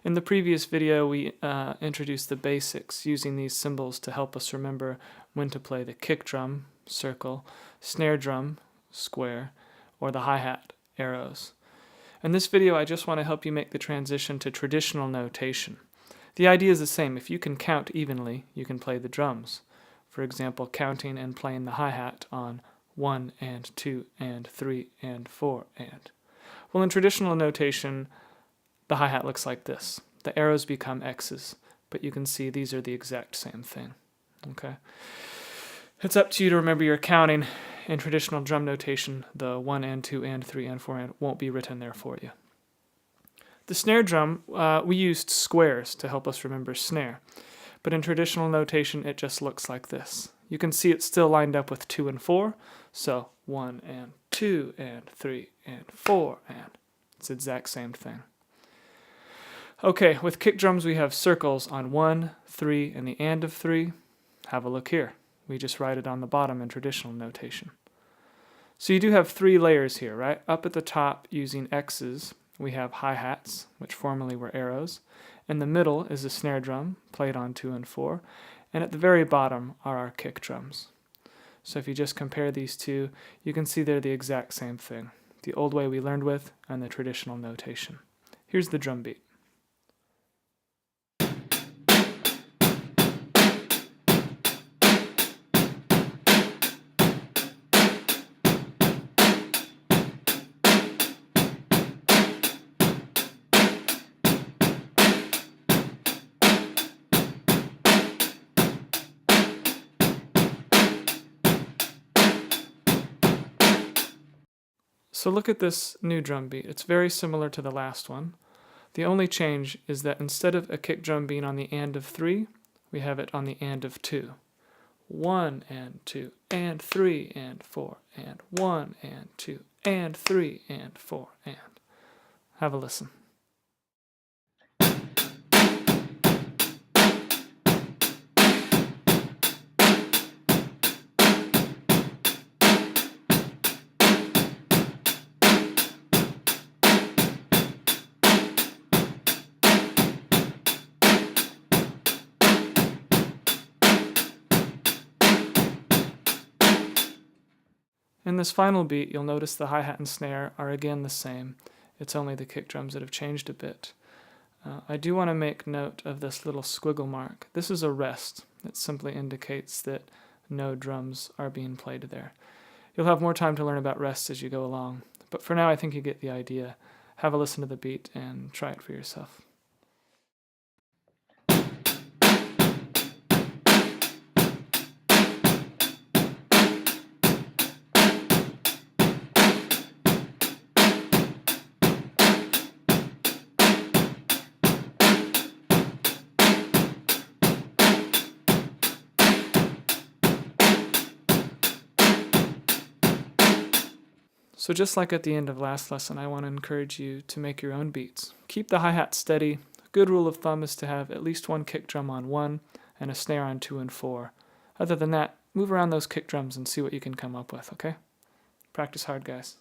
In the previous video, we introduced the basics using these symbols to help us remember when to play the kick drum, circle, snare drum, square, or the hi-hat, arrows. In this video, I just want to help you make the transition to traditional notation. The idea is the same. If you can count evenly, you can play the drums. For example, counting and playing the hi-hat on 1 and 2 and 3 and 4 and. Well, in traditional notation, the hi-hat looks like this. The arrows become X's, but you can see these are the exact same thing. Okay? It's up to you to remember your counting. In traditional drum notation, the 1 and 2 and 3 and 4 and won't be written there for you. The snare drum, we used squares to help us remember snare. But in traditional notation, it just looks like this. You can see it's still lined up with 2 and 4, so 1 and 2 and 3 and 4 and. It's the exact same thing. Okay, with kick drums we have circles on 1, 3, and the and of 3. Have a look here. We just write it on the bottom in traditional notation. So you do have 3 layers here, right? Up at the top, using X's, we have hi-hats, which formerly were arrows. In the middle is a snare drum, played on 2 and 4. And at the very bottom are our kick drums. So if you just compare these two, you can see they're the exact same thing. The old way we learned with, and the traditional notation. Here's the drum beat. So look at this new drum beat. It's very similar to the last one. The only change is that instead of a kick drum being on the and of 3, we have it on the and of 2. 1 and 2 and 3 and 4 and 1 and 2 and 3 and 4 and. Have a listen. In this final beat, you'll notice the hi-hat and snare are again the same. It's only the kick drums that have changed a bit. I do want to make note of this little squiggle mark. This is a rest. It simply indicates that no drums are being played there. You'll have more time to learn about rests as you go along, but for now I think you get the idea. Have a listen to the beat and try it for yourself. So just like at the end of last lesson, I want to encourage you to make your own beats. Keep the hi-hat steady. A good rule of thumb is to have at least one kick drum on 1 and a snare on 2 and 4. Other than that, move around those kick drums and see what you can come up with, okay? Practice hard, guys.